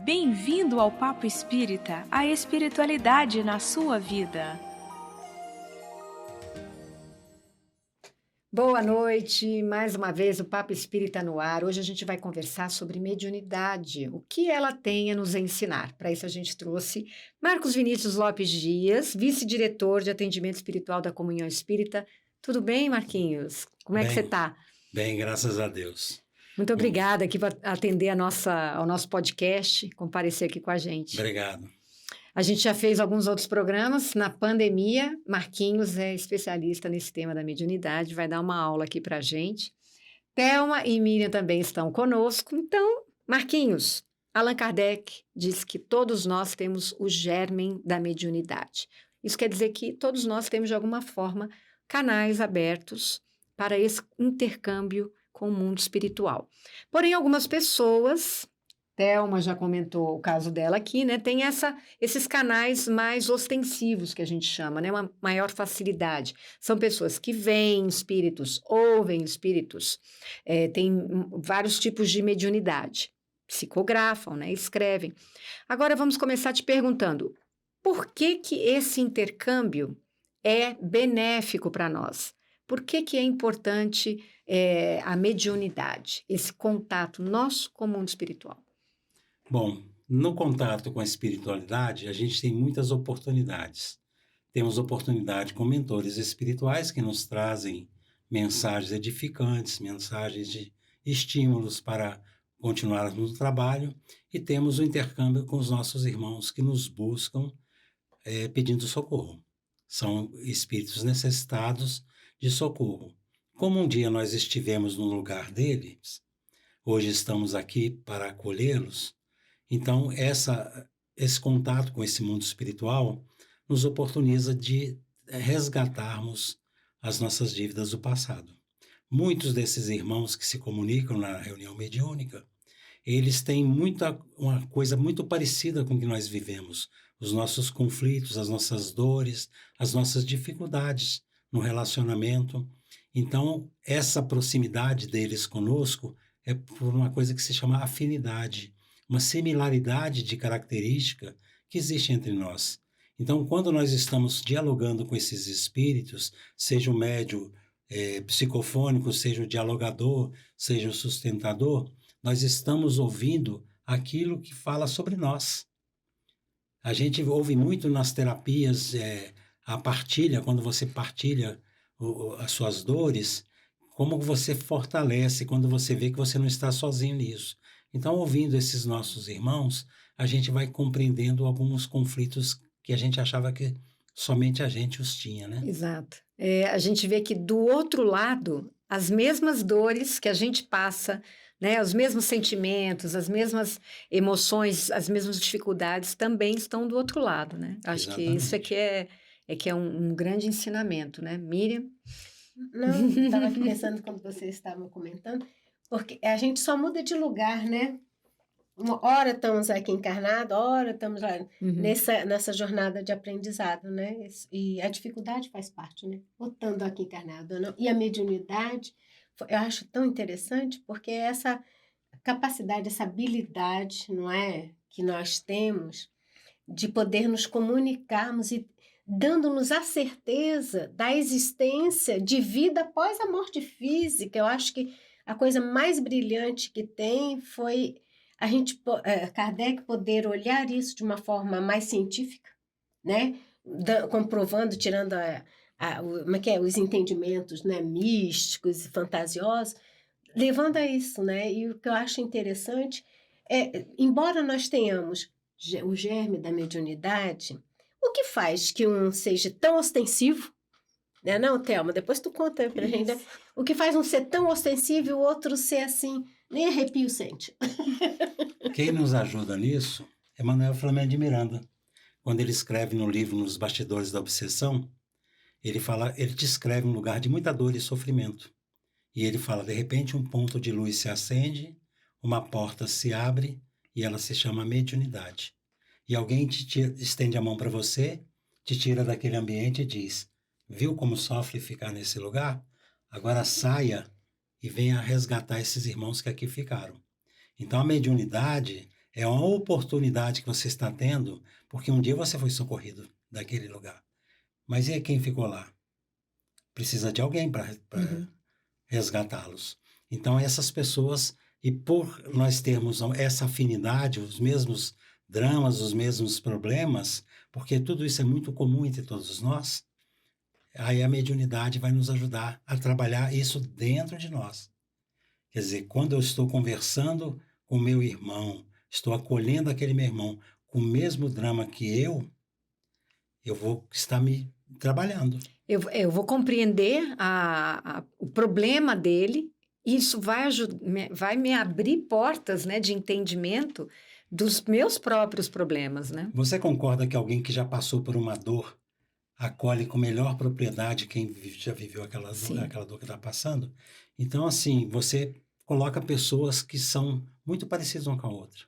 Bem-vindo ao Papo Espírita, a espiritualidade na sua vida. Boa noite, mais uma vez o Papo Espírita no ar. Hoje a gente vai conversar sobre mediunidade, o que ela tem a nos ensinar. Para isso a gente trouxe Marcos Vinícius Lopes Dias, vice-diretor de atendimento espiritual da Comunhão Espírita. Tudo bem, Marquinhos? Como é que você está? Bem, graças a Deus. Muito obrigada aqui por atender ao nosso podcast, comparecer aqui com a gente. Obrigado. A gente já fez alguns outros programas. Na pandemia, Marquinhos é especialista nesse tema da mediunidade, vai dar uma aula aqui para a gente. Thelma e Miriam também estão conosco. Então, Marquinhos, Allan Kardec diz que todos nós temos o germen da mediunidade. Isso quer dizer que todos nós temos, de alguma forma, canais abertos para esse intercâmbio com o mundo espiritual. Porém, algumas pessoas, Thelma já comentou o caso dela aqui, né? Tem esses canais mais ostensivos, que a gente chama, né? Uma maior facilidade. São pessoas que veem espíritos, ouvem espíritos, tem vários tipos de mediunidade. Psicografam, né? Escrevem. Agora, vamos começar te perguntando, por que esse intercâmbio é benéfico para nós? Por que é importante a mediunidade, esse contato nosso com o mundo espiritual? Bom, no contato com a espiritualidade, a gente tem muitas oportunidades. Temos oportunidade com mentores espirituais que nos trazem mensagens edificantes, mensagens de estímulos para continuarmos no trabalho, e temos o intercâmbio com os nossos irmãos que nos buscam pedindo socorro. São espíritos necessitados de socorro. Como um dia nós estivemos no lugar deles, hoje estamos aqui para acolhê-los. Então, esse contato com esse mundo espiritual nos oportuniza de resgatarmos as nossas dívidas do passado. Muitos desses irmãos que se comunicam na reunião mediúnica, eles têm uma coisa muito parecida com o que nós vivemos. Os nossos conflitos, as nossas dores, as nossas dificuldades no relacionamento. Então, essa proximidade deles conosco é por uma coisa que se chama afinidade, uma similaridade de característica que existe entre nós. Então, quando nós estamos dialogando com esses espíritos, seja o médium psicofônico, seja o dialogador, seja o sustentador, nós estamos ouvindo aquilo que fala sobre nós. A gente ouve muito nas terapias a partilha, quando você partilha as suas dores, como você fortalece quando você vê que você não está sozinho nisso. Então, ouvindo esses nossos irmãos, a gente vai compreendendo alguns conflitos que a gente achava que somente a gente os tinha, né? Exato. A gente vê que do outro lado, as mesmas dores que a gente passa, né, os mesmos sentimentos, as mesmas emoções, as mesmas dificuldades também estão do outro lado, né? Acho que isso é que é um grande ensinamento, né? Miriam? Não, estava aqui pensando quando vocês estavam comentando, porque a gente só muda de lugar, né? Uma hora estamos aqui encarnados, hora estamos lá nessa jornada de aprendizado, né? E a dificuldade faz parte, né? Ou estando aqui encarnado ou não. E a mediunidade, eu acho tão interessante, porque essa capacidade, essa habilidade, não é? Que nós temos de poder nos comunicarmos e dando-nos a certeza da existência de vida após a morte física. Eu acho que a coisa mais brilhante que tem foi Kardec poder olhar isso de uma forma mais científica, né? Comprovando, tirando os entendimentos, né, místicos e fantasiosos, levando a isso, né? E o que eu acho interessante embora nós tenhamos o germe da mediunidade, o que faz que um seja tão ostensivo, né? Não, Thelma, depois tu conta aí pra gente, né? O que faz um ser tão ostensivo e o outro ser assim, nem arrepio sente. Quem nos ajuda nisso é Manuel Flamengo de Miranda. Quando ele escreve no livro Nos Bastidores da Obsessão, ele descreve um lugar de muita dor e sofrimento. E ele fala, de repente um ponto de luz se acende, uma porta se abre e ela se chama mediunidade. E alguém estende a mão para você, te tira daquele ambiente e diz, viu como sofre ficar nesse lugar? Agora saia e venha resgatar esses irmãos que aqui ficaram. Então a mediunidade É uma oportunidade que você está tendo, porque um dia você foi socorrido daquele lugar. Mas e quem ficou lá? Precisa de alguém para resgatá-los. Então, essas pessoas, e por nós termos essa afinidade, os mesmos dramas, os mesmos problemas, porque tudo isso é muito comum entre todos nós, aí a mediunidade vai nos ajudar a trabalhar isso dentro de nós. Quer dizer, quando eu estou conversando com meu irmão, estou acolhendo aquele meu irmão com o mesmo drama que eu vou estar me trabalhando. Eu vou compreender o problema dele, e isso vai me abrir portas, né, de entendimento dos meus próprios problemas, né? Você concorda que alguém que já passou por uma dor acolhe com melhor propriedade quem já viveu aquela dor que está passando? Então, assim, você coloca pessoas que são muito parecidas uma com a outra.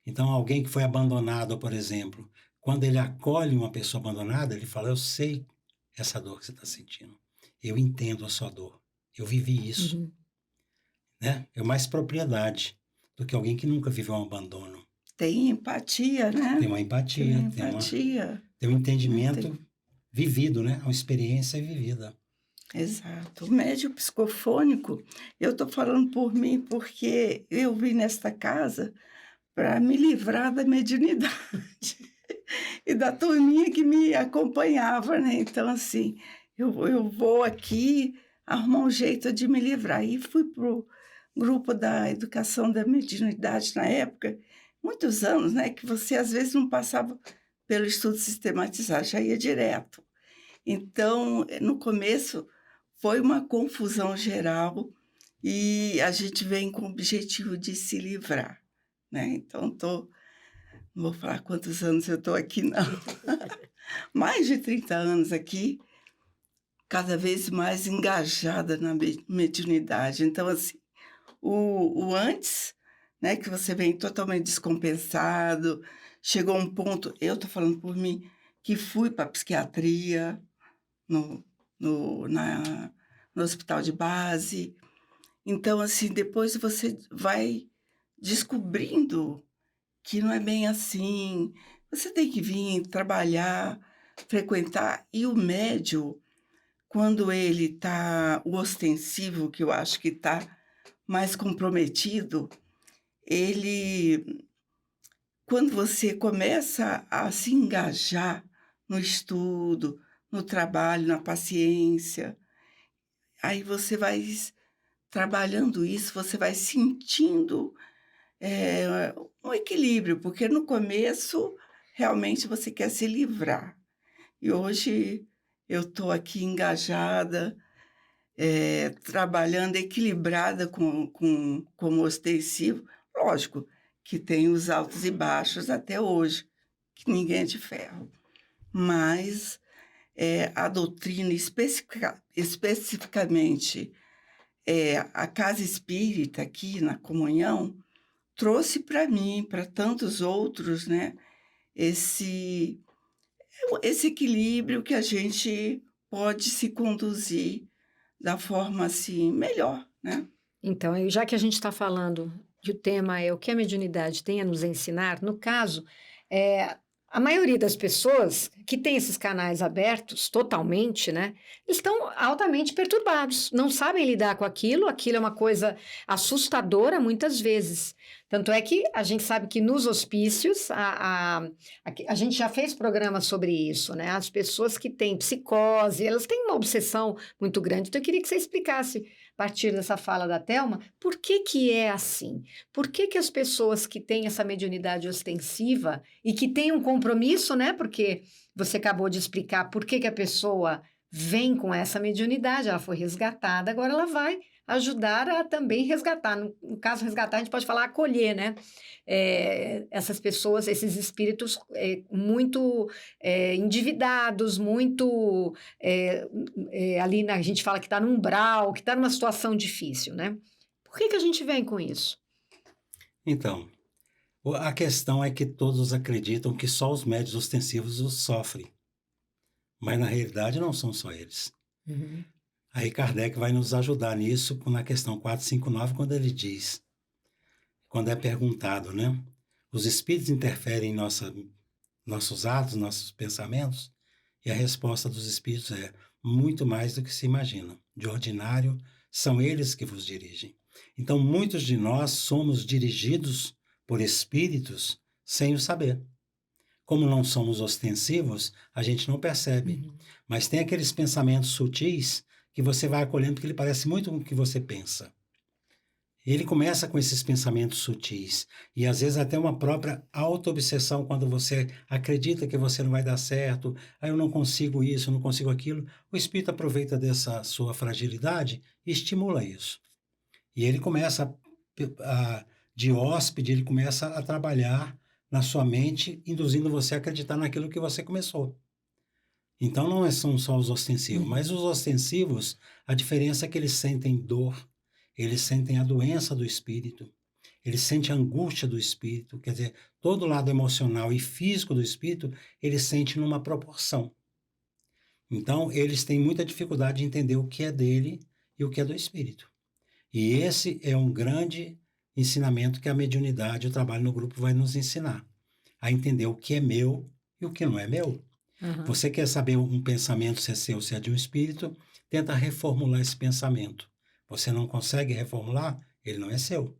Então, alguém que foi abandonado, por exemplo, quando ele acolhe uma pessoa abandonada, ele fala, eu sei essa dor que você está sentindo. Eu entendo a sua dor. Eu vivi isso. Né? É mais propriedade do que alguém que nunca viveu um abandono. Tem empatia, né? Tem uma empatia. Tem um entendimento vivido, né? Uma experiência vivida. Exato. O médium psicofônico, eu estou falando por mim porque eu vim nesta casa para me livrar da mediunidade e da turminha que me acompanhava, né? Então, assim, eu vou aqui arrumar um jeito de me livrar. E fui para o grupo da educação da mediunidade na época, muitos anos, né? Que você, às vezes, não passava pelo estudo sistematizado, já ia direto. Então, no começo, foi uma confusão geral e a gente vem com o objetivo de se livrar, né? Então, não vou falar quantos anos eu estou aqui, não. Mais de 30 anos aqui, cada vez mais engajada na mediunidade. Então, assim, o antes, né, que você vem totalmente descompensado, chegou um ponto, eu estou falando por mim, que fui para a psiquiatria, no hospital de base. Então, assim, depois você vai descobrindo que não é bem assim. Você tem que vir trabalhar, frequentar. E o médium, quando ele está, o ostensivo, que eu acho que está mais comprometido, quando você começa a se engajar no estudo, no trabalho, na paciência, aí você vai trabalhando isso, você vai sentindo um equilíbrio, porque no começo realmente você quer se livrar. E hoje eu estou aqui engajada, trabalhando equilibrada com o ostensivo. Lógico que tem os altos e baixos até hoje, que ninguém é de ferro. Mas a doutrina, especificamente a casa espírita aqui na comunhão, trouxe para mim, para tantos outros, né, esse equilíbrio que a gente pode se conduzir da forma assim melhor, né? Então, já que a gente está falando que o tema é o que a mediunidade tem a nos ensinar, no caso, a maioria das pessoas que tem esses canais abertos totalmente, né, estão altamente perturbados, não sabem lidar com aquilo é uma coisa assustadora muitas vezes. Tanto é que a gente sabe que nos hospícios, a gente já fez programas sobre isso, né? As pessoas que têm psicose, elas têm uma obsessão muito grande. Então, eu queria que você explicasse, a partir dessa fala da Thelma, por que é assim? Por que as pessoas que têm essa mediunidade ostensiva e que têm um compromisso, né? Porque você acabou de explicar por que a pessoa vem com essa mediunidade, ela foi resgatada, agora ela vai ajudar a também resgatar. No caso, resgatar, a gente pode falar acolher, né? Essas pessoas, esses espíritos muito endividados, muito ali a gente fala que está no umbral, que está numa situação difícil, né? Por que a gente vem com isso? Então, a questão é que todos acreditam que só os médiuns ostensivos os sofrem. Mas, na realidade, não são só eles. Uhum. Aí Kardec vai nos ajudar nisso na questão 459, quando ele diz, quando é perguntado, né? Os espíritos interferem em nossos atos, nossos pensamentos, e a resposta dos espíritos é muito mais do que se imagina. De ordinário, são eles que vos dirigem. Então, muitos de nós somos dirigidos por espíritos sem o saber. Como não somos ostensivos, a gente não percebe. Mas tem aqueles pensamentos sutis que você vai acolhendo porque ele parece muito com o que você pensa. Ele começa com esses pensamentos sutis e às vezes até uma própria auto-obsessão quando você acredita que você não vai dar certo, eu não consigo isso, eu não consigo aquilo. O espírito aproveita dessa sua fragilidade e estimula isso. E ele começa, de hóspede, ele começa a trabalhar na sua mente, induzindo você a acreditar naquilo que você começou. Então não são só os ostensivos, mas os ostensivos, a diferença é que eles sentem dor, eles sentem a doença do espírito, eles sentem a angústia do espírito, quer dizer, todo o lado emocional e físico do espírito, eles sentem numa proporção. Então, eles têm muita dificuldade de entender o que é dele e o que é do espírito. E esse é um grande ensinamento que a mediunidade, o trabalho no grupo vai nos ensinar, a entender o que é meu e o que não é meu. Você quer saber um pensamento se é seu, se é de um espírito, tenta reformular esse pensamento. Você não consegue reformular, ele não é seu.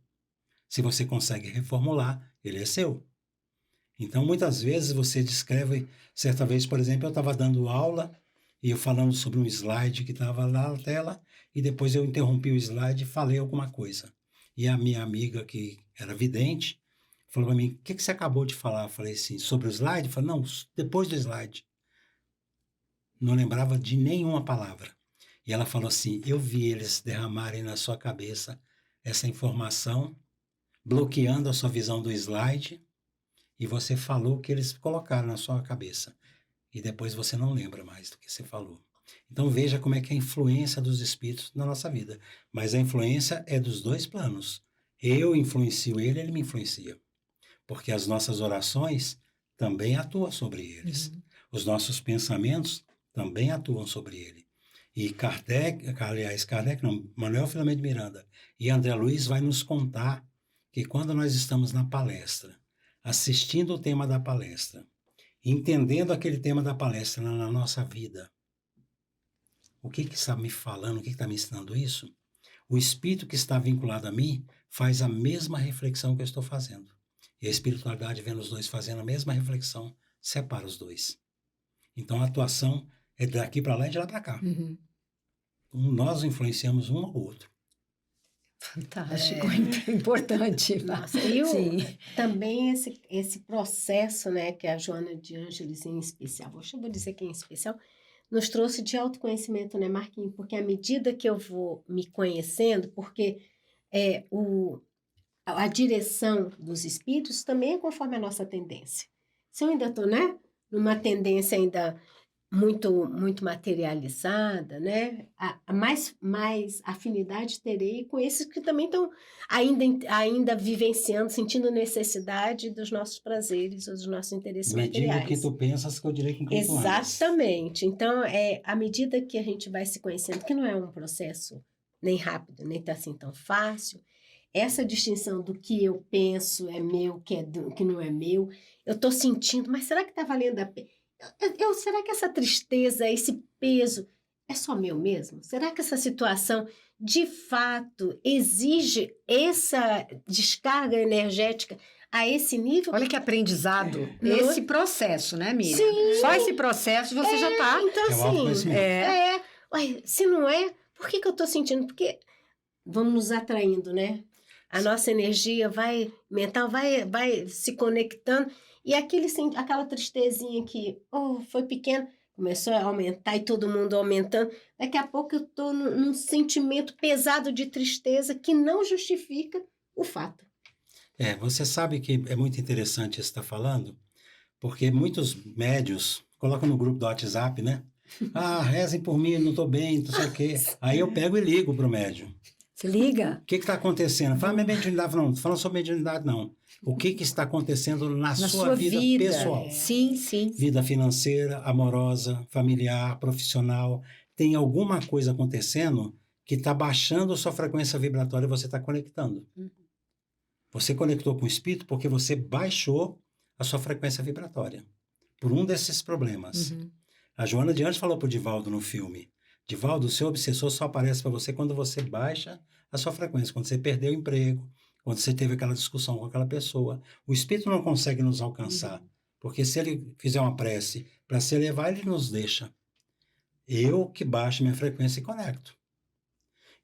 Se você consegue reformular, ele é seu. Então, muitas vezes você descreve, certa vez, por exemplo, eu estava dando aula e eu falando sobre um slide que estava lá na tela e depois eu interrompi o slide e falei alguma coisa. E a minha amiga, que era vidente, falou para mim, o que você acabou de falar? Eu falei assim, sobre o slide? Eu falei, não, depois do slide. Não lembrava de nenhuma palavra. E ela falou assim, eu vi eles derramarem na sua cabeça essa informação, bloqueando a sua visão do slide, e você falou o que eles colocaram na sua cabeça. E depois você não lembra mais do que você falou. Então veja como é que é a influência dos espíritos na nossa vida. Mas a influência é dos dois planos. Eu influencio ele, ele me influencia. Porque as nossas orações também atuam sobre eles. Os nossos pensamentos também atuam sobre ele. E Kardec não, Manuel Filomeno de Miranda e André Luiz vai nos contar que quando nós estamos na palestra, assistindo o tema da palestra, entendendo aquele tema da palestra na nossa vida, o que está me falando, o que está me ensinando isso? O espírito que está vinculado a mim faz a mesma reflexão que eu estou fazendo. E a espiritualidade, vendo os dois fazendo a mesma reflexão, separa os dois. Então a atuação é daqui para lá e de lá para cá. Nós influenciamos um ao outro. Fantástico, importante. Nossa, e também esse processo, né, que a Joana de Ângeles em especial, vou dizer que em especial, nos trouxe de autoconhecimento, né, Marquinhos? Porque à medida que eu vou me conhecendo, porque a direção dos espíritos também é conforme a nossa tendência. Se eu ainda estou, né, numa tendência ainda muito materializada, né? A mais afinidade terei com esses que também estão ainda vivenciando, sentindo necessidade dos nossos prazeres ou dos nossos interesses materiais. Medida que tu pensas que eu direi com quem tu andas. Exatamente. Então, à medida que a gente vai se conhecendo, que não é um processo nem rápido, nem tá assim tão fácil, essa distinção do que eu penso é meu, que não é meu, eu estou sentindo, mas será que está valendo a pena? Será que essa tristeza, esse peso, é só meu mesmo? Será que essa situação, de fato, exige essa descarga energética a esse nível? Olha que aprendizado. Esse processo, né, Miriam? Sim. Só esse processo você já está... Então, assim, ué, se não é, por que eu estou sentindo? Porque vamos nos atraindo, né? A nossa energia mental vai se conectando. E aquela tristezinha que foi pequena, começou a aumentar e todo mundo aumentando. Daqui a pouco eu estou num sentimento pesado de tristeza que não justifica o fato. Você sabe que é muito interessante isso que você está falando, porque muitos médios colocam no grupo do WhatsApp, né? Rezem por mim, não estou bem, não sei o quê. Aí eu pego e ligo para o médium. Você liga? O que está acontecendo? Fala minha mediunidade, não fala sobre mediunidade, não. O que está acontecendo na sua vida pessoal? Sim. Vida financeira, amorosa, familiar, profissional. Tem alguma coisa acontecendo que está baixando a sua frequência vibratória e você está conectando. Você conectou com o espírito porque você baixou a sua frequência vibratória por um desses problemas. Uhum. A Joana de Anjos falou para o Divaldo no filme: Divaldo, o seu obsessor só aparece para você quando você baixa a sua frequência, quando você perdeu o emprego, quando você teve aquela discussão com aquela pessoa. O espírito não consegue nos alcançar, porque se ele fizer uma prece para se elevar, ele nos deixa. Eu que baixo minha frequência e conecto.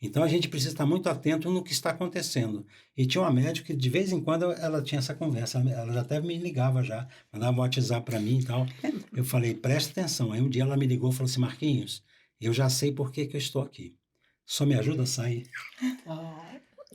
Então a gente precisa estar muito atento no que está acontecendo. E tinha uma médica que de vez em quando ela tinha essa conversa, ela já até me ligava já, mandava um WhatsApp para mim e tal. Eu falei, presta atenção. Aí um dia ela me ligou e falou assim, Marquinhos, eu já sei por que eu estou aqui. Só me ajuda a sair.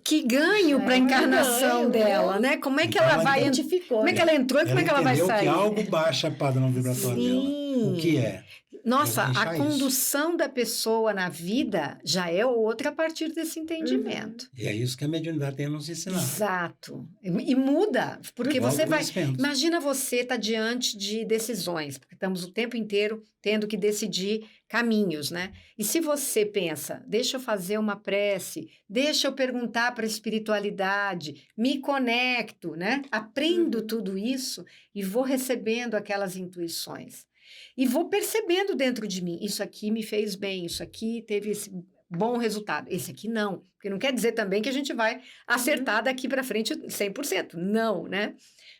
Que ganho para a encarnação dela, né? Como é que Então, ela vai entrar? Como é que ela entrou e como é que ela vai sair? Que algo baixa o padrão vibratório dela. O que é? Nossa, a condução da pessoa na vida já é outra a partir desse entendimento. E é isso que a mediunidade tem a nos ensinar. Exato. E muda, porque Igual você vai... conhecimento. Imagina você estar diante de decisões, porque estamos o tempo inteiro tendo que decidir caminhos, né? E se você pensa, deixa eu fazer uma prece, deixa eu perguntar para a espiritualidade, me conecto, né? Aprendo tudo isso e vou recebendo aquelas intuições. E vou percebendo dentro de mim, isso aqui me fez bem, isso aqui teve esse bom resultado, esse aqui não. Porque não quer dizer também que a gente vai acertar daqui para frente 100%. Não, né?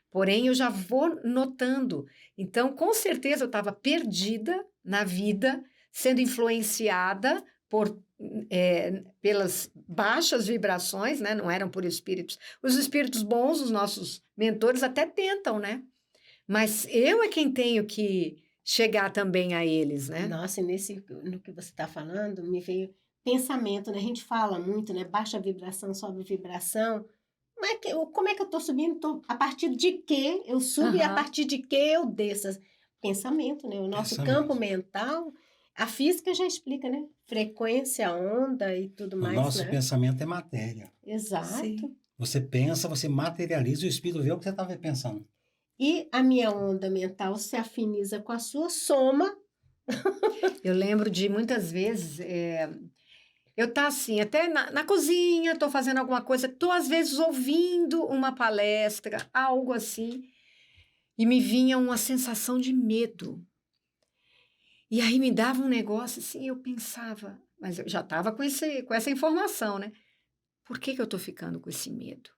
Porém, eu já vou notando. Então, com certeza, eu estava perdida na vida, sendo influenciada pelas baixas vibrações, né? Não eram por espíritos. Os espíritos bons, os nossos mentores, até tentam, né? Mas eu é quem tenho que chegar também a eles, né? Nossa, e no que você está falando, me veio pensamento, né? A gente fala muito, né? Baixa vibração, sobe vibração. Como é que eu estou subindo? A partir de que eu subo e a partir de que eu desço? Pensamento, né? O nosso campo mental, a física já explica, né? Frequência, onda e tudo mais, O nosso né? pensamento é matéria. Exato. Sim. Você pensa, você materializa e o espírito vê o que você estava pensando. E a minha onda mental se afiniza com a sua soma. Eu lembro de muitas vezes, eu tá assim, até na cozinha, tô fazendo alguma coisa, tô às vezes ouvindo uma palestra, algo assim, e me vinha uma sensação de medo. E aí me dava um negócio assim, eu pensava, mas eu já estava com essa informação, né? Por que eu tô ficando com esse medo?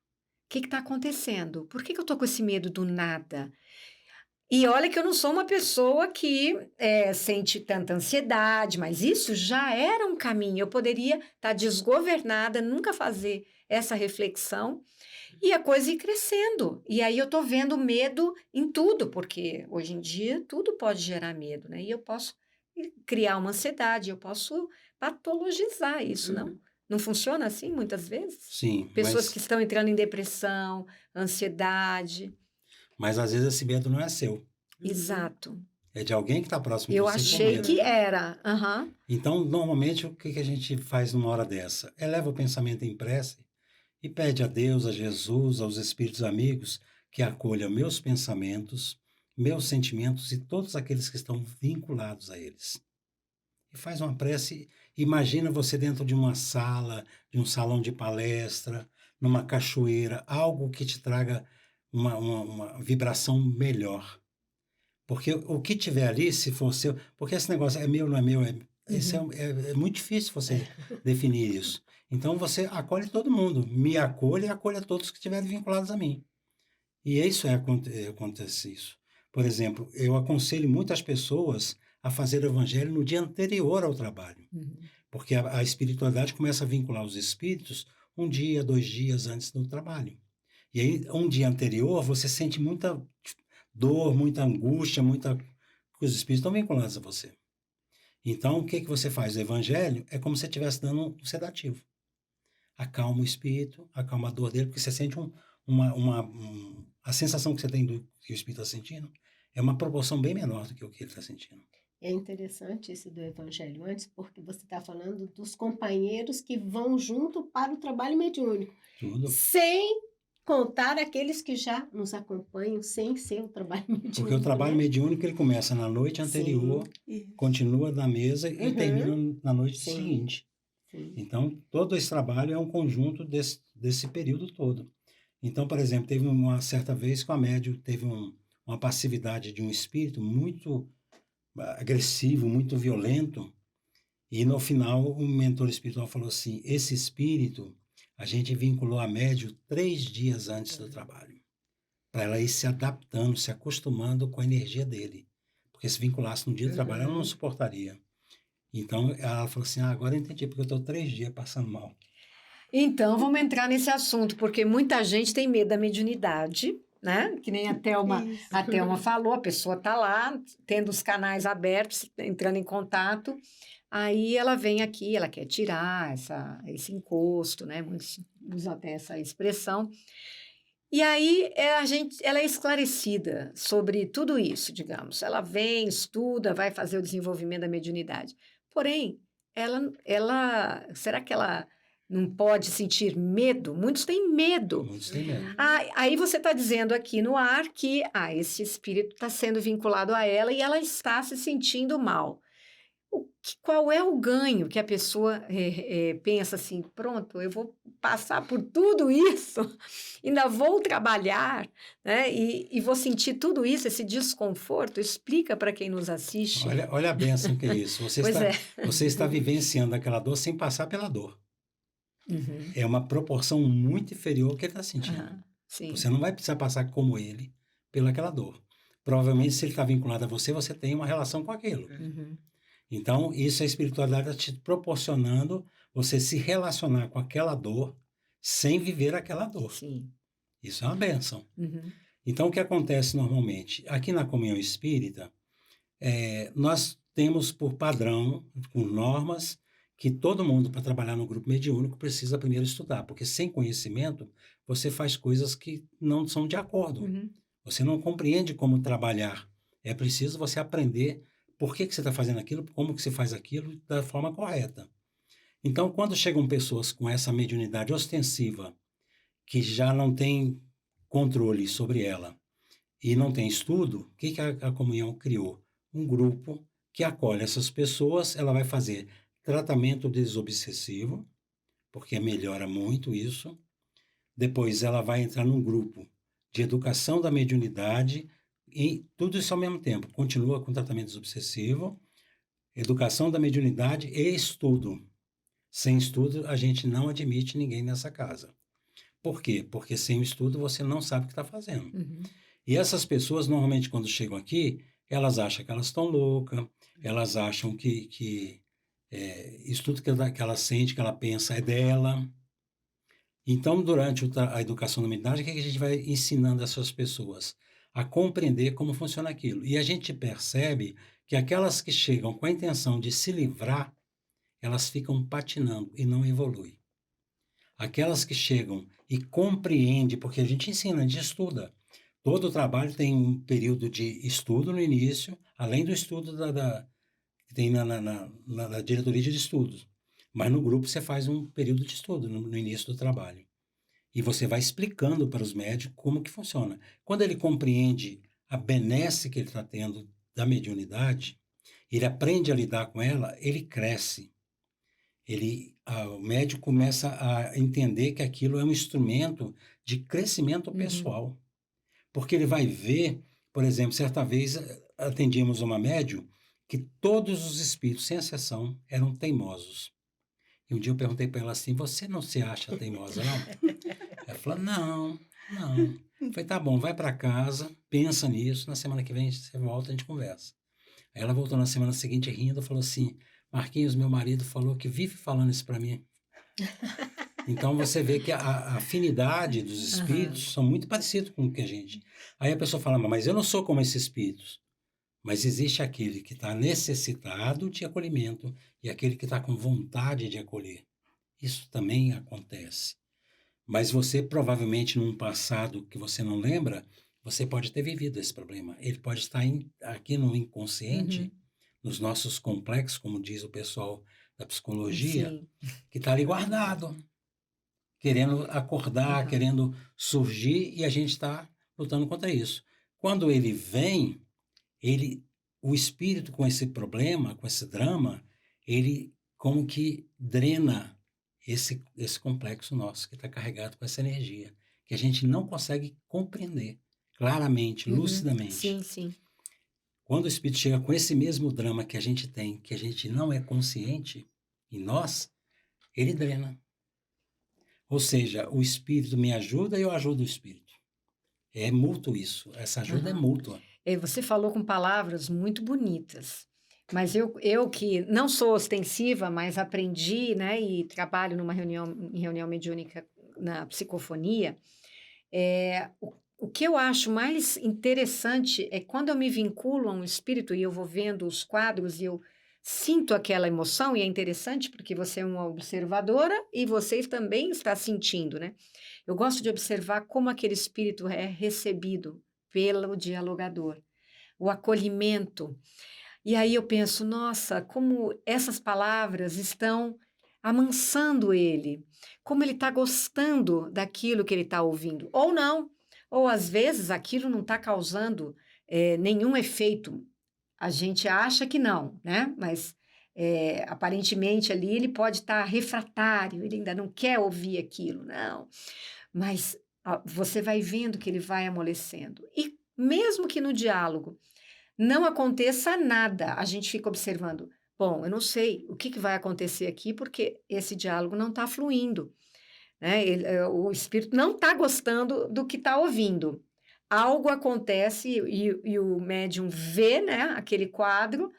O que está acontecendo? Por que eu estou com esse medo do nada? E olha que eu não sou uma pessoa que sente tanta ansiedade, mas isso já era um caminho. Eu poderia estar desgovernada, nunca fazer essa reflexão e a coisa ir crescendo. E aí eu estou vendo medo em tudo, porque hoje em dia tudo pode gerar medo, né? E eu posso criar uma ansiedade, eu posso patologizar isso, não? Não funciona assim muitas vezes? Sim. Pessoas que estão entrando em depressão, ansiedade. Mas às vezes esse medo não é seu. Exato. É de alguém que está próximo de Eu você. achei que era. Então, normalmente, o que a gente faz numa hora dessa? Eleva o pensamento em prece e pede a Deus, a Jesus, aos espíritos amigos que acolham meus pensamentos, meus sentimentos e todos aqueles que estão vinculados a eles. E faz uma prece. Imagina você dentro de uma sala, de um salão de palestra, numa cachoeira, algo que te traga uma vibração melhor. Porque o que tiver ali, se for seu... Porque esse negócio é meu, não é meu, é muito difícil você definir isso. Então você acolhe todo mundo, me acolhe e acolhe a todos que estiverem vinculados a mim. E isso acontece isso. Por exemplo, eu aconselho muitas pessoas a fazer o evangelho no dia anterior ao trabalho. Porque a espiritualidade começa a vincular os espíritos 1 dia, 2 dias antes do trabalho. E aí, 1 dia anterior, você sente muita dor, muita angústia, que os espíritos estão vinculados a você. Então, o que você faz? O evangelho é como se você estivesse dando um sedativo. Acalma o espírito, acalma a dor dele, porque você sente a sensação que você tem do que o espírito está sentindo é uma proporção bem menor do que o que ele está sentindo. É interessante esse do Evangelho antes, porque você está falando dos companheiros que vão junto para o trabalho mediúnico. Tudo. Sem contar aqueles que já nos acompanham sem ser o trabalho mediúnico. Porque o trabalho mediúnico ele começa na noite anterior, continua na mesa e termina na noite seguinte. Sim. Então, todo esse trabalho é um conjunto desse período todo. Então, por exemplo, teve uma certa vez que a médium teve uma passividade de um espírito muito agressivo, muito violento, e no final o mentor espiritual falou assim, esse espírito a gente vinculou a médium 3 dias antes do trabalho, para ela ir se adaptando, se acostumando com a energia dele, porque se vinculasse no dia do trabalho ela não suportaria. Então ela falou assim, agora eu entendi, porque eu estou 3 dias passando mal. Então, vamos entrar nesse assunto, porque muita gente tem medo da mediunidade, né? Que nem a Thelma falou, a pessoa está lá, tendo os canais abertos, entrando em contato, aí ela vem aqui, ela quer tirar esse encosto, né? Muitos usam até essa expressão. E aí ela é esclarecida sobre tudo isso, digamos. Ela vem, estuda, vai fazer o desenvolvimento da mediunidade. Porém, será que ela não pode sentir medo? Muitos têm medo. Muitos têm medo. Aí você está dizendo aqui no ar que esse espírito está sendo vinculado a ela e ela está se sentindo mal. Qual é o ganho que a pessoa pensa assim, pronto, eu vou passar por tudo isso, ainda vou trabalhar, né? E vou sentir tudo isso, esse desconforto? Explica para quem nos assiste. Olha a bênção que é isso. Você está vivenciando aquela dor sem passar pela dor. Uhum. É uma proporção muito inferior ao que ele está sentindo. Sim. Você não vai precisar passar como ele pelaquela dor. Provavelmente, se ele está vinculado a você, você tem uma relação com aquilo. Uhum. Então, isso a espiritualidade está te proporcionando você se relacionar com aquela dor sem viver aquela dor. Sim. Isso é uma bênção. Uhum. Então, o que acontece normalmente? Aqui na comunhão espírita, nós temos por padrão, com normas, que todo mundo, para trabalhar no grupo mediúnico, precisa primeiro estudar, porque sem conhecimento, você faz coisas que não são de acordo. Uhum. Você não compreende como trabalhar. É preciso você aprender por que você está fazendo aquilo, como que você faz aquilo da forma correta. Então, quando chegam pessoas com essa mediunidade ostensiva, que já não tem controle sobre ela e não tem estudo, o que a comunhão criou? Um grupo que acolhe essas pessoas, ela vai fazer tratamento desobsessivo, porque melhora muito isso. Depois ela vai entrar num grupo de educação da mediunidade e tudo isso ao mesmo tempo. Continua com tratamento desobsessivo, educação da mediunidade e estudo. Sem estudo, a gente não admite ninguém nessa casa. Por quê? Porque sem o estudo você não sabe o que está fazendo. Uhum. E essas pessoas, normalmente, quando chegam aqui, elas acham que elas estão loucas, elas acham que isso tudo que ela sente, que ela pensa é dela. Então, durante a educação da mediunidade, o que a gente vai ensinando essas pessoas? A compreender como funciona aquilo. E a gente percebe que aquelas que chegam com a intenção de se livrar, elas ficam patinando e não evoluem. Aquelas que chegam e compreendem, porque a gente ensina, a gente estuda. Todo o trabalho tem um período de estudo no início, além do estudo que tem na diretoria de estudos. Mas no grupo você faz um período de estudo no início do trabalho. E você vai explicando para os médicos como que funciona. Quando ele compreende a benesse que ele está tendo da mediunidade, ele aprende a lidar com ela, ele cresce. O médico começa a entender que aquilo é um instrumento de crescimento pessoal. Porque ele vai ver, por exemplo, certa vez atendíamos uma médium que todos os espíritos, sem exceção, eram teimosos. E um dia eu perguntei para ela assim, você não se acha teimosa, não? Ela falou, não. Eu falei, tá bom, vai para casa, pensa nisso, na semana que vem você volta e a gente conversa. Aí ela voltou na semana seguinte rindo e falou assim, Marquinhos, meu marido falou que vive falando isso para mim. Então você vê que a afinidade dos espíritos são muito parecidos com o que a gente. Aí a pessoa fala, mas eu não sou como esses espíritos. Mas existe aquele que está necessitado de acolhimento e aquele que está com vontade de acolher. Isso também acontece. Mas você provavelmente num passado que você não lembra, você pode ter vivido esse problema. Ele pode estar aqui no inconsciente, nos nossos complexos, como diz o pessoal da psicologia, que está ali guardado, querendo acordar, querendo surgir, e a gente está lutando contra isso. Quando ele vem, o espírito com esse problema, com esse drama, ele como que drena esse complexo nosso, que está carregado com essa energia. que a gente não consegue compreender claramente, lucidamente. Sim, sim. Quando o espírito chega com esse mesmo drama que a gente tem, que a gente não é consciente em nós, ele drena. Ou seja, o espírito me ajuda e eu ajudo o espírito. É mútuo isso. Essa ajuda é mútua. Você falou com palavras muito bonitas, mas eu que não sou ostensiva, mas aprendi, né, e trabalho em reunião mediúnica na psicofonia, o que eu acho mais interessante é quando eu me vinculo a um espírito e eu vou vendo os quadros e eu sinto aquela emoção, e é interessante porque você é uma observadora e você também está sentindo, né? Eu gosto de observar como aquele espírito é recebido pelo dialogador, o acolhimento. E aí eu penso, nossa, como essas palavras estão amansando ele, como ele está gostando daquilo que ele está ouvindo, ou não, ou às vezes aquilo não está causando nenhum efeito. A gente acha que não, né? Mas aparentemente ali ele pode estar refratário, ele ainda não quer ouvir aquilo, não. Mas você vai vendo que ele vai amolecendo. E mesmo que no diálogo não aconteça nada, a gente fica observando. Bom, eu não sei o que vai acontecer aqui, porque esse diálogo não está fluindo, né? O espírito não está gostando do que está ouvindo. Algo acontece e o médium vê, né, aquele quadro,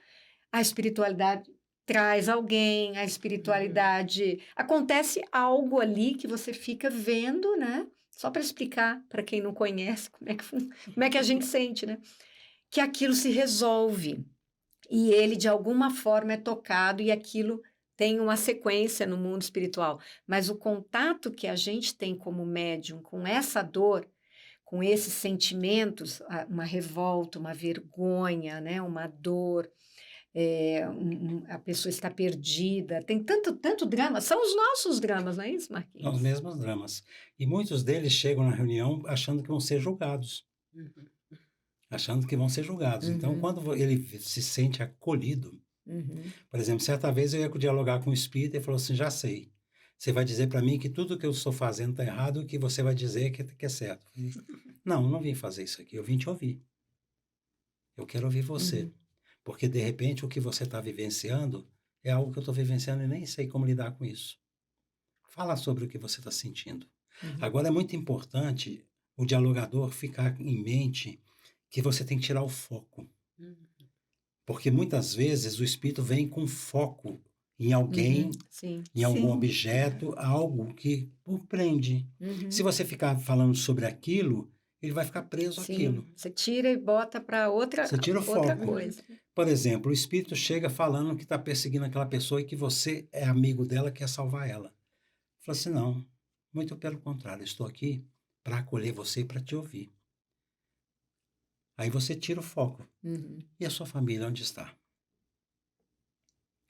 a espiritualidade traz alguém, a espiritualidade... Acontece algo ali que você fica vendo, né? Só para explicar para quem não conhece como é que a gente sente, né? Que aquilo se resolve e ele, de alguma forma, é tocado e aquilo tem uma sequência no mundo espiritual. Mas o contato que a gente tem como médium com essa dor, com esses sentimentos, uma revolta, uma vergonha, né? Uma dor, a pessoa está perdida, tem tanto drama, são os nossos dramas, não é isso, Marquinhos? São os mesmos dramas. E muitos deles chegam na reunião achando que vão ser julgados. Achando que vão ser julgados. Então, quando ele se sente acolhido, por exemplo, certa vez eu ia dialogar com o espírito e ele falou assim, já sei, você vai dizer para mim que tudo que eu estou fazendo está errado e que você vai dizer que é certo. Eu falei, não vim fazer isso aqui, eu vim te ouvir. Eu quero ouvir você. Porque, de repente, o que você está vivenciando é algo que eu estou vivenciando e nem sei como lidar com isso. Fala sobre o que você está sentindo. Agora, é muito importante o dialogador ficar em mente que você tem que tirar o foco. Porque muitas vezes o espírito vem com foco em alguém, em algum objeto, algo que o prende. Se você ficar falando sobre aquilo, ele vai ficar preso àquilo. Você tira e bota para outra coisa. Por exemplo, o espírito chega falando que está perseguindo aquela pessoa e que você é amigo dela, quer salvar ela. Fala assim, não, muito pelo contrário, eu estou aqui para acolher você e para te ouvir. Aí você tira o foco. E a sua família, onde está?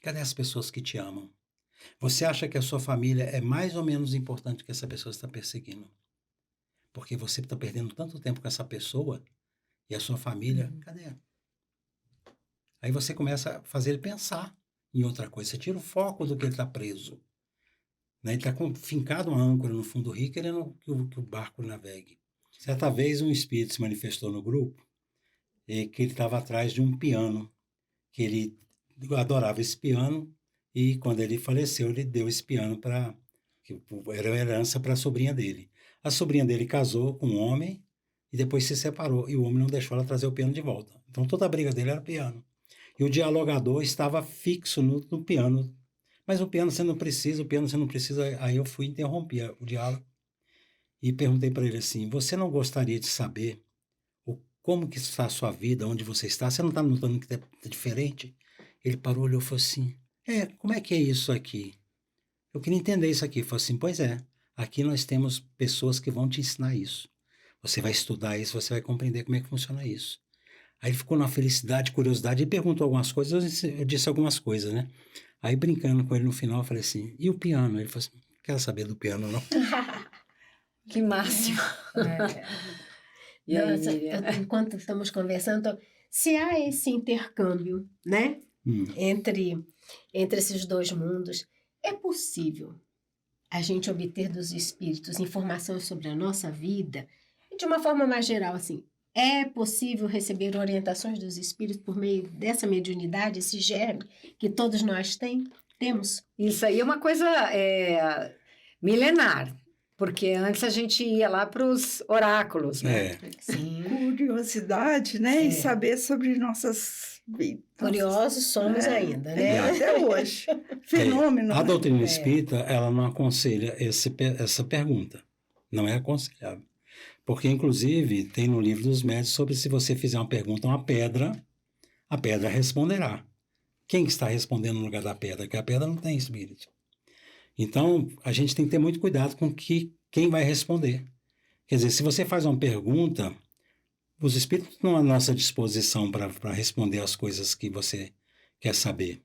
Cadê as pessoas que te amam? Você acha que a sua família é mais ou menos importante que essa pessoa está perseguindo? Porque você está perdendo tanto tempo com essa pessoa e a sua família, cadê? Aí você começa a fazer ele pensar em outra coisa. Você tira o foco do que ele está preso. Né? Ele está fincado uma âncora no fundo do rio, querendo que o barco navegue. Certa vez um espírito se manifestou no grupo que ele estava atrás de um piano, que ele adorava esse piano, e quando ele faleceu, ele deu esse piano que era uma herança para a sobrinha dele. A sobrinha dele casou com um homem e depois se separou, e o homem não deixou ela trazer o piano de volta. Então toda a briga dele era piano. E o dialogador estava fixo no piano. Mas o piano você não precisa, Aí eu fui interromper o diálogo e perguntei para ele assim, você não gostaria de saber como que está a sua vida, onde você está? Você não está notando que está diferente? Ele parou, olhou e falou assim, como é que é isso aqui? Eu queria entender isso aqui. Ele falou assim, pois é, aqui nós temos pessoas que vão te ensinar isso. Você vai estudar isso, você vai compreender como é que funciona isso. Aí ele ficou na felicidade, curiosidade, e perguntou algumas coisas, eu disse algumas coisas, né? Aí brincando com ele no final, eu falei assim, e o piano? Ele falou assim, não quero saber do piano, não. Que máximo. E aí, enquanto estamos conversando, se há esse intercâmbio, né, entre esses dois mundos, é possível a gente obter dos espíritos informações sobre a nossa vida, e de uma forma mais geral, assim, é possível receber orientações dos espíritos por meio dessa mediunidade, esse germe que todos nós temos? Isso aí é uma coisa milenar, porque antes a gente ia lá para os oráculos, né? É. Sim. Curiosidade, né? É. E saber sobre nossas vidas. Curiosos somos ainda, né? Até hoje. Fenômeno. A né? doutrina espírita, ela não aconselha essa pergunta. Não é aconselhável. Porque, inclusive, tem no livro dos médiuns sobre se você fizer uma pergunta a uma pedra, a pedra responderá. Quem que está respondendo no lugar da pedra? Porque a pedra não tem espírito. Então, a gente tem que ter muito cuidado com quem vai responder. Quer dizer, se você faz uma pergunta, os espíritos estão à nossa disposição para responder as coisas que você quer saber.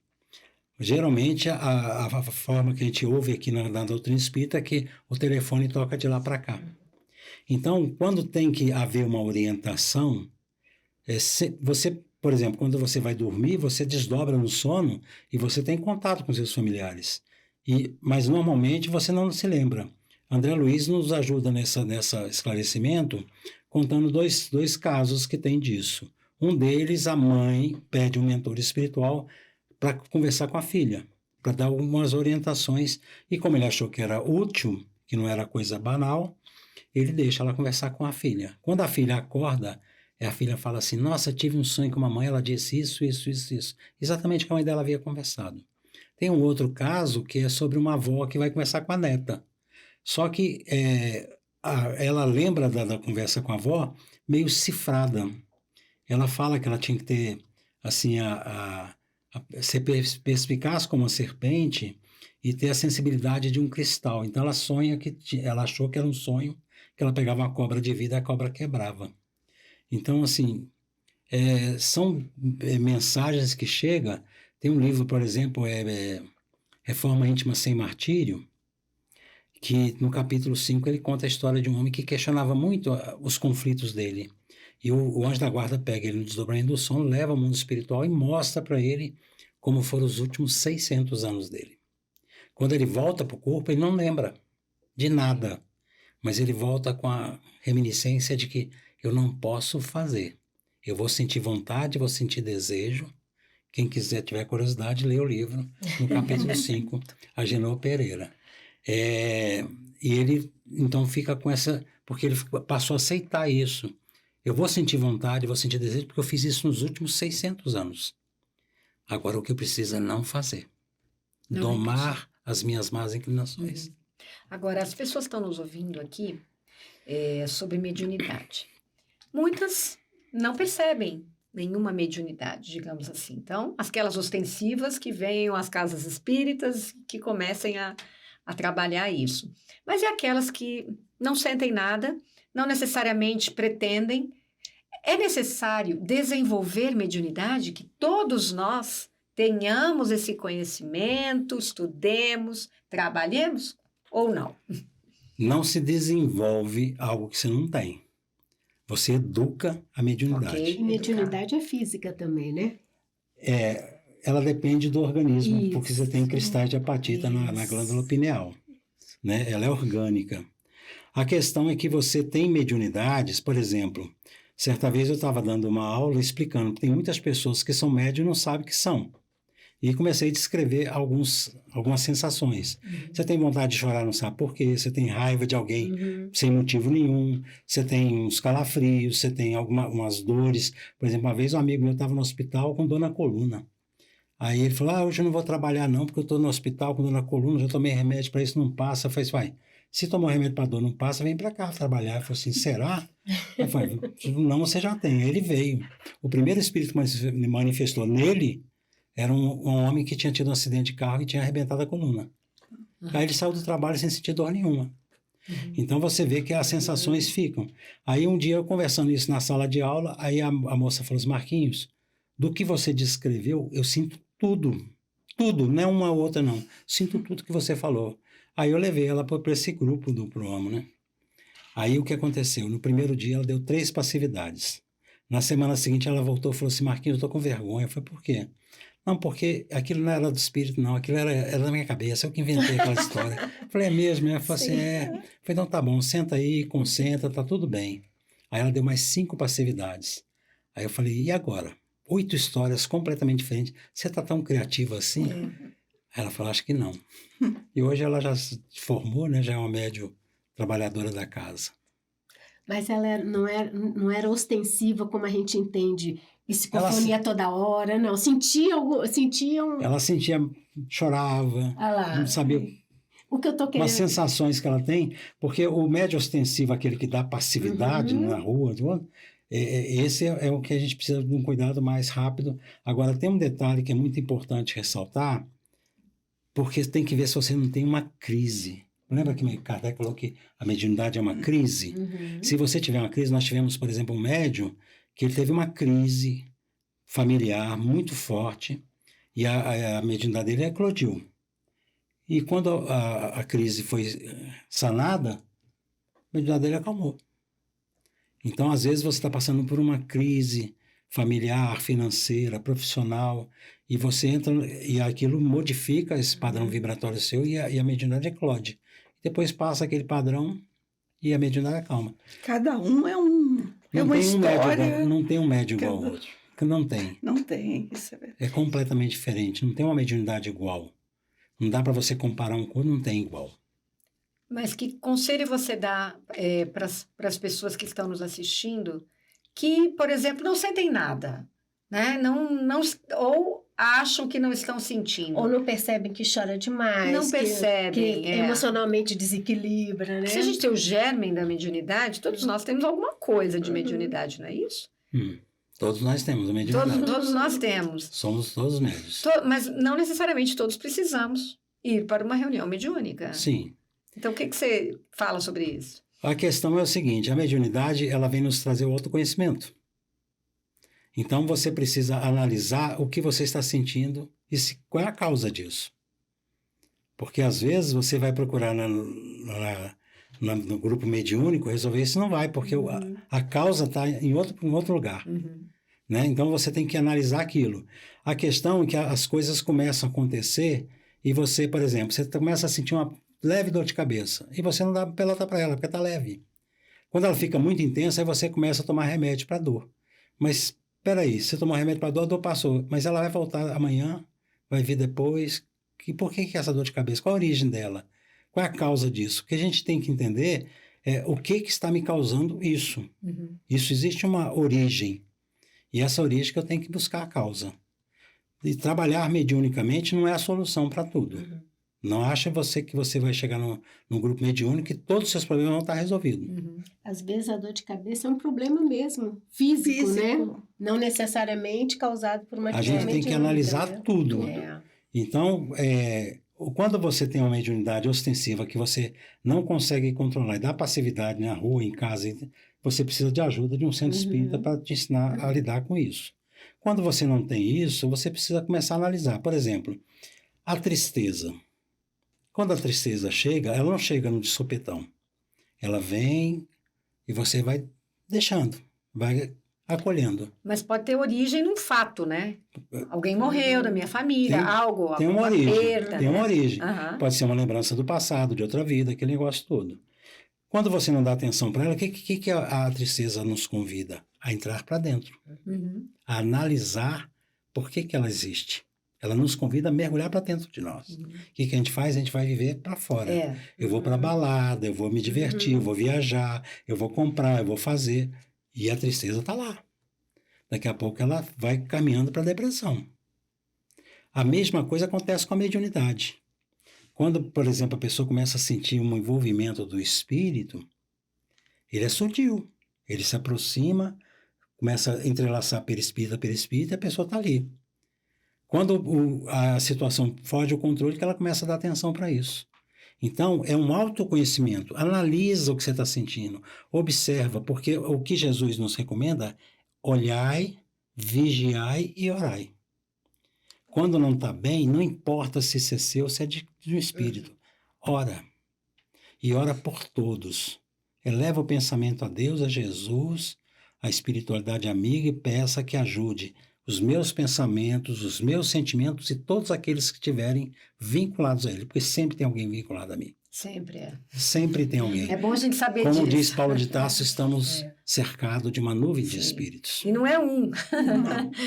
Geralmente, a forma que a gente ouve aqui na doutrina espírita é que o telefone toca de lá para cá. Então, quando tem que haver uma orientação, você, por exemplo, quando você vai dormir, você desdobra no sono e você tem contato com seus familiares. Mas, normalmente, você não se lembra. André Luiz nos ajuda nessa esclarecimento, contando dois casos que tem disso. Um deles, a mãe pede um mentor espiritual para conversar com a filha, para dar algumas orientações. E como ele achou que era útil, que não era coisa banal, ele deixa ela conversar com a filha. Quando a filha acorda, a filha fala assim, nossa, tive um sonho com a mamãe, ela disse isso. Exatamente o que a mãe dela havia conversado. Tem um outro caso que é sobre uma avó que vai conversar com a neta. Só que ela lembra da conversa com a avó meio cifrada. Ela fala que ela tinha que ter, assim, ser perspicaz como uma serpente e ter a sensibilidade de um cristal. Então ela ela achou que era um sonho, que ela pegava uma cobra de vida e a cobra quebrava. Então, assim, são mensagens que chegam. Tem um livro, por exemplo, Reforma Íntima Sem Martírio, que no capítulo 5 ele conta a história de um homem que questionava muito os conflitos dele. E o anjo da guarda pega ele no desdobramento do sono, leva ao mundo espiritual e mostra para ele como foram os últimos 600 anos dele. Quando ele volta para o corpo, ele não lembra de nada, mas ele volta com a reminiscência de que eu não posso fazer. Eu vou sentir vontade, vou sentir desejo. Quem quiser, tiver curiosidade, lê o livro, no capítulo 5, Agenor Pereira. E ele, então, fica com essa... Porque ele passou a aceitar isso. Eu vou sentir vontade, vou sentir desejo, porque eu fiz isso nos últimos 600 anos. Agora, o que eu preciso é não fazer. Domar as minhas más inclinações. Agora, as pessoas estão nos ouvindo aqui sobre mediunidade. Muitas não percebem nenhuma mediunidade, digamos assim. Então, aquelas ostensivas que venham às casas espíritas, que comecem a trabalhar isso. Mas é aquelas que não sentem nada, não necessariamente pretendem. É necessário desenvolver mediunidade, que todos nós tenhamos esse conhecimento, estudemos, trabalhemos ou não? Não se desenvolve algo que você não tem. Você educa a mediunidade. Ok. Mediunidade é física também, né? Ela depende do organismo, Isso. porque você tem cristais de apatita na glândula pineal. Né? Ela é orgânica. A questão é que você tem mediunidades, por exemplo, certa vez eu estava dando uma aula explicando que tem muitas pessoas que são médium e não sabem que são. E comecei a descrever algumas sensações. Você tem vontade de chorar, não sabe por quê. Você tem raiva de alguém sem motivo nenhum. Você tem uns calafrios, você tem umas dores. Por exemplo, uma vez um amigo meu estava no hospital com dor na coluna. Aí ele falou, hoje eu não vou trabalhar não, porque eu estou no hospital com dor na coluna, já tomei remédio para isso, não passa. Eu falei, vai, se tomar remédio para dor não passa, vem para cá trabalhar. Ele falou assim, será? Eu falei, não, você já tem. Aí ele veio. O primeiro espírito que manifestou nele era um homem que tinha tido um acidente de carro e tinha arrebentado a coluna. Aí ele saiu do trabalho sem sentir dor nenhuma. Então você vê que as sensações ficam. Aí um dia eu conversando isso na sala de aula, aí a moça falou assim, Marquinhos, do que você descreveu, eu sinto tudo, não é uma ou outra não, sinto tudo que você falou. Aí eu levei ela para esse grupo do Proamo, né? Aí o que aconteceu? No primeiro dia ela deu 3 passividades. Na semana seguinte ela voltou e falou assim, Marquinhos, eu estou com vergonha. Eu falei, por quê? Não, porque aquilo não era do espírito, não. Aquilo era da minha cabeça. Eu que inventei aquela história. Falei, é mesmo? Ela falou assim, é. Falei, então tá bom, senta aí, concentra, tá tudo bem. Aí ela deu mais 5 passividades. Aí eu falei, e agora? 8 histórias completamente diferentes. Você tá tão criativa assim? Ela falou, acho que não. E hoje ela já se formou, né? Já é uma médium trabalhadora da casa. Mas ela não era ostensiva como a gente entende, psicofonia toda hora, não. Sentia Ela sentia, chorava, Ah lá. não sabia O que eu tô umas querendo... sensações que ela tem, porque o médio ostensivo, aquele que dá passividade na rua, esse é o que a gente precisa de um cuidado mais rápido. Agora, tem um detalhe que é muito importante ressaltar, porque tem que ver se você não tem uma crise. Lembra que Kardec falou que a mediunidade é uma crise? Se você tiver uma crise, nós tivemos, por exemplo, um médium que ele teve uma crise familiar muito forte e a mediunidade dele eclodiu. E quando a crise foi sanada, a mediunidade dele acalmou. Então, às vezes, você está passando por uma crise familiar, financeira, profissional, e você entra e aquilo modifica esse padrão vibratório seu e a mediunidade eclode. Depois passa aquele padrão e a mediunidade acalma. Cada um é uma história. Não tem um médium igual ao outro. Não tem. Não tem, isso é verdade. É completamente diferente. Não tem uma mediunidade igual. Não dá para você comparar um com não tem igual. Mas que conselho você dá para as pessoas que estão nos assistindo que, por exemplo, não sentem nada, né? Ou acham que não estão sentindo. Ou não percebem que chora demais. Não percebem. Que emocionalmente desequilibra, né? Se a gente tem o germe da mediunidade, todos nós temos alguma coisa de mediunidade, não é isso? Todos nós temos a mediunidade. Todos nós temos. Somos todos médios. Mas não necessariamente todos precisamos ir para uma reunião mediúnica. Sim. Então, o que você fala sobre isso? A questão é o seguinte, a mediunidade, ela vem nos trazer o autoconhecimento. Então, você precisa analisar o que você está sentindo e qual é a causa disso. Porque, às vezes, você vai procurar no grupo mediúnico resolver isso, não vai, porque a causa está em outro lugar. Né? Então, você tem que analisar aquilo. A questão é que as coisas começam a acontecer e você, por exemplo, você começa a sentir uma leve dor de cabeça e você não dá pelota para ela, porque está leve. Quando ela fica muito intensa, aí você começa a tomar remédio para dor. Mas, espera aí, você tomou remédio para dor, a dor passou, mas ela vai voltar amanhã, vai vir depois. E por que essa dor de cabeça? Qual a origem dela? Qual é a causa disso? O que a gente tem que entender é o que está me causando isso. Isso existe uma origem. E essa origem que eu tenho que buscar a causa. E trabalhar mediunicamente não é a solução para tudo. Não acha você que você vai chegar num grupo mediúnico e todos os seus problemas vão estar resolvidos. Às vezes a dor de cabeça é um problema mesmo, físico, né? Não necessariamente causado por uma atividade mediúnica. A gente tem que analisar tudo. Então, quando você tem uma mediunidade ostensiva que você não consegue controlar e dá passividade na rua, em casa, você precisa de ajuda de um centro espírita para te ensinar a lidar com isso. Quando você não tem isso, você precisa começar a analisar. Por exemplo, a tristeza. Quando a tristeza chega, ela não chega no de sopetão. Ela vem e você vai deixando, vai acolhendo. Mas pode ter origem num fato, né? Alguém morreu da minha família, tem uma origem, perda. Tem uma origem. Pode ser uma lembrança do passado, de outra vida, aquele negócio todo. Quando você não dá atenção para ela, o que a tristeza nos convida? A entrar para dentro. A analisar por que ela existe. Ela nos convida a mergulhar para dentro de nós. O que a gente faz? A gente vai viver para fora. Eu vou para a balada, eu vou me divertir, eu vou viajar, eu vou comprar, eu vou fazer. E a tristeza está lá. Daqui a pouco ela vai caminhando para a depressão. A mesma coisa acontece com a mediunidade. Quando, por exemplo, a pessoa começa a sentir um envolvimento do espírito, ele é sutil. Ele se aproxima, começa a entrelaçar perispírito e a pessoa está ali. Quando a situação foge ao controle, que ela começa a dar atenção para isso. Então, é um autoconhecimento. Analisa o que você está sentindo. Observa, porque o que Jesus nos recomenda, olhai, vigiai e orai. Quando não está bem, não importa se isso é seu ou se é de um espírito. Ora. E ora por todos. Eleva o pensamento a Deus, a Jesus, a espiritualidade amiga e peça que ajude os meus pensamentos, os meus sentimentos e todos aqueles que estiverem vinculados a ele, porque sempre tem alguém vinculado a mim. Sempre é. Sempre tem alguém. É bom a gente saber Como disso. diz Paulo de Tarso, estamos cercados de uma nuvem de espíritos. E não é um.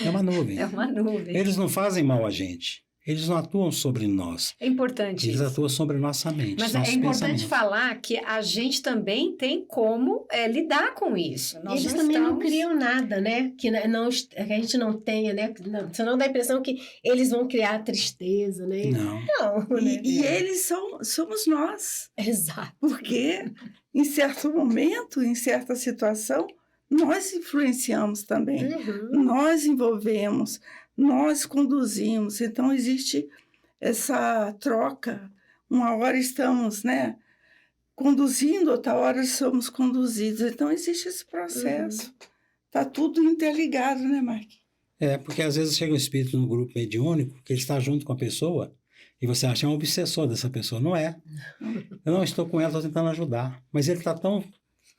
É uma nuvem. É uma nuvem. Eles não fazem mal a gente. Eles não atuam sobre nós. É importante Eles isso. atuam sobre nossa mente, Mas nossos é importante pensamentos. falar que a gente também tem como lidar com isso. Nós Eles não também não estamos- criam nada, né? Que a gente não tenha, né? Senão dá a impressão que eles vão criar tristeza, né? Não. Não, né? E eles somos nós. Exato. Porque em certo momento, em certa situação, nós influenciamos também. Uhum. Nós envolvemos, nós conduzimos. Então, existe essa troca. Uma hora estamos, né, conduzindo, outra hora somos conduzidos. Então, existe esse processo. Está tudo interligado, né, Mark? É, porque às vezes chega um espírito no grupo mediúnico que ele está junto com a pessoa e você acha que é um obsessor dessa pessoa. Não é. Eu não estou com ela, estou tentando ajudar. Mas ele está tão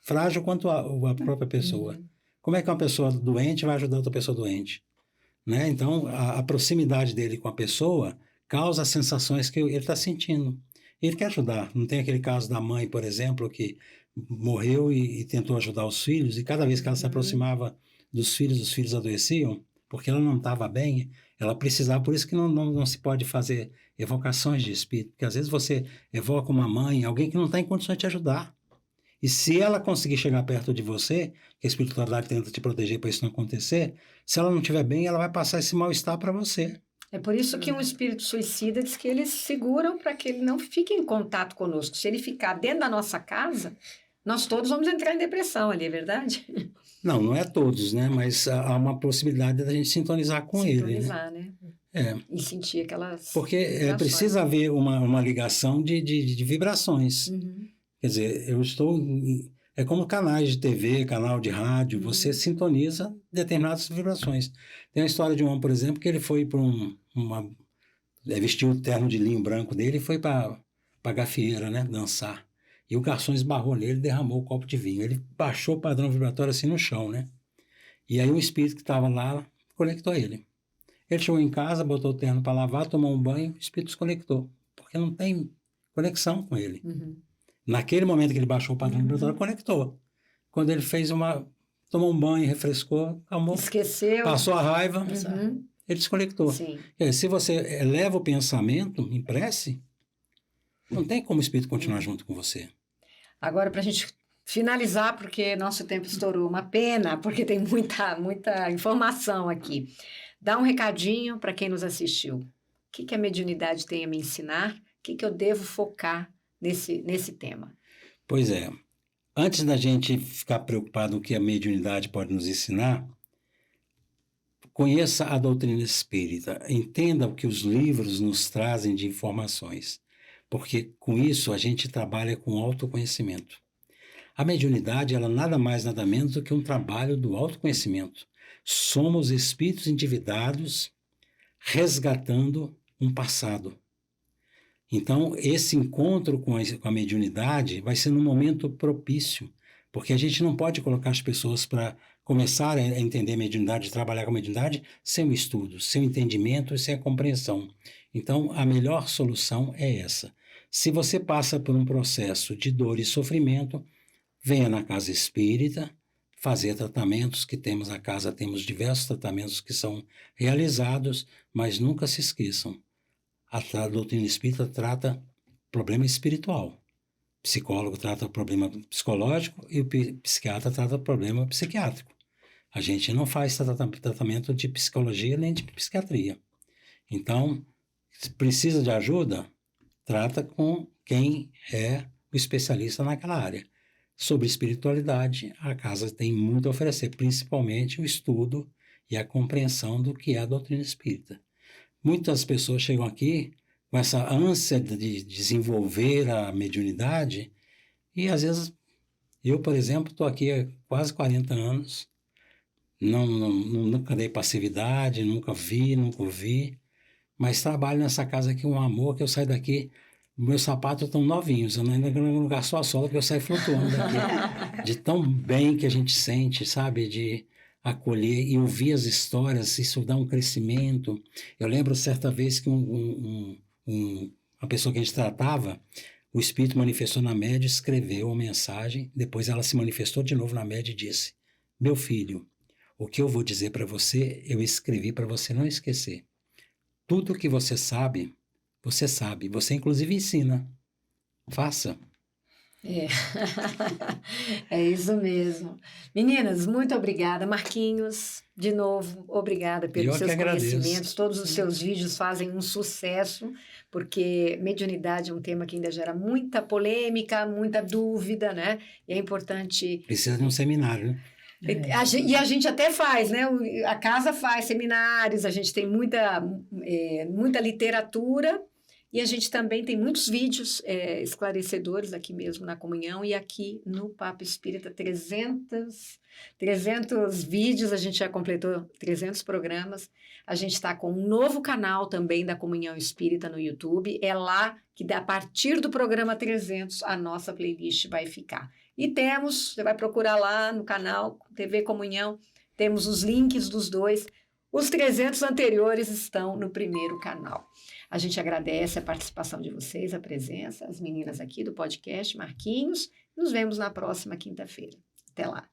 frágil quanto a própria pessoa. Como é que uma pessoa doente vai ajudar outra pessoa doente? Né? Então, a proximidade dele com a pessoa causa as sensações que ele está sentindo. Ele quer ajudar. Não tem aquele caso da mãe, por exemplo, que morreu e tentou ajudar os filhos, e cada vez que ela se aproximava dos filhos, os filhos adoeciam, porque ela não estava bem, ela precisava. Por isso que não se pode fazer evocações de espírito, porque às vezes você evoca uma mãe, alguém que não está em condições de te ajudar. E se ela conseguir chegar perto de você, que a espiritualidade tenta te proteger para isso não acontecer, se ela não estiver bem, ela vai passar esse mal-estar para você. É por isso que um espírito suicida diz que eles seguram para que ele não fique em contato conosco. Se ele ficar dentro da nossa casa, nós todos vamos entrar em depressão ali, é verdade? Não é todos, né? Mas há uma possibilidade da gente sintonizar com ele, né? Sintonizar, né? É, E sentir aquelas porque vibrações. precisa haver uma ligação de vibrações. Uhum. Quer dizer, eu estou... É como canais de TV, canal de rádio, você sintoniza determinadas vibrações. Tem a história de um homem, por exemplo, que ele foi para vestiu o terno de linho branco dele e foi para a gafieira, né, dançar. E o garçom esbarrou nele e derramou o copo de vinho. Ele baixou o padrão vibratório assim no chão, né? E aí o espírito que estava lá conectou ele. Ele chegou em casa, botou o terno para lavar, tomou um banho, o espírito desconectou, porque não tem conexão com ele. Uhum. Naquele momento que ele baixou o padrão vibratório, conectou. Quando ele tomou um banho, refrescou, acalmou, Esqueceu. passou a raiva, Uhum. ele desconectou. Sim. Quer dizer, se você eleva o pensamento em prece, não tem como o espírito continuar junto com você. Agora, para a gente finalizar, porque nosso tempo estourou, uma pena, porque tem muita informação aqui. Dá um recadinho para quem nos assistiu. O que a mediunidade tem a me ensinar? O que eu devo focar nesse tema? Pois é. Antes da gente ficar preocupado com o que a mediunidade pode nos ensinar, conheça a doutrina espírita. Entenda o que os livros nos trazem de informações. Porque com isso a gente trabalha com autoconhecimento. A mediunidade, ela nada mais, nada menos do que um trabalho do autoconhecimento. Somos espíritos endividados resgatando um passado. Então, esse encontro com a mediunidade vai ser num momento propício, porque a gente não pode colocar as pessoas para começar a entender a mediunidade, trabalhar com a mediunidade, sem o estudo, sem o entendimento e sem a compreensão. Então, a melhor solução é essa. Se você passa por um processo de dor e sofrimento, venha na casa espírita, fazer tratamentos que temos na casa, temos diversos tratamentos que são realizados, mas nunca se esqueçam. A doutrina espírita trata problema espiritual. O psicólogo trata o problema psicológico e o psiquiatra trata o problema psiquiátrico. A gente não faz tratamento de psicologia nem de psiquiatria. Então, se precisa de ajuda, trata com quem é o especialista naquela área. Sobre espiritualidade, a casa tem muito a oferecer, principalmente o estudo e a compreensão do que é a doutrina espírita. Muitas pessoas chegam aqui com essa ânsia de desenvolver a mediunidade e, às vezes, eu, por exemplo, estou aqui há quase 40 anos, nunca dei passividade, nunca ouvi, mas trabalho nessa casa aqui, um amor, que eu saio daqui, meus sapatos estão novinhos, eu ainda não gasto a sola, porque eu saio flutuando daqui, de tão bem que a gente sente, sabe, acolher e ouvir as histórias, isso dá um crescimento. Eu lembro certa vez que uma pessoa que a gente tratava, o espírito manifestou na média, escreveu uma mensagem, depois ela se manifestou de novo na média e disse: meu filho, o que eu vou dizer para você, eu escrevi para você não esquecer. Tudo que você sabe, você inclusive ensina. Faça. É. É isso mesmo. Meninas, muito obrigada. Marquinhos, de novo, obrigada pelos seus conhecimentos. Todos os seus vídeos fazem um sucesso, porque mediunidade é um tema que ainda gera muita polêmica, muita dúvida, né? E é importante... Precisa de um seminário, né? E a gente até faz, né? A casa faz seminários, a gente tem muita literatura e a gente também tem muitos vídeos esclarecedores aqui mesmo na comunhão e aqui no Papo Espírita, 300 vídeos, a gente já completou 300 programas. A gente está com um novo canal também da Comunhão Espírita no YouTube. É lá que, a partir do programa 300, a nossa playlist vai ficar. E você vai procurar lá no canal TV Comunhão, temos os links dos dois. Os 300 anteriores estão no primeiro canal. A gente agradece a participação de vocês, a presença, as meninas aqui do podcast, Marquinhos. Nos vemos na próxima quinta-feira. Até lá.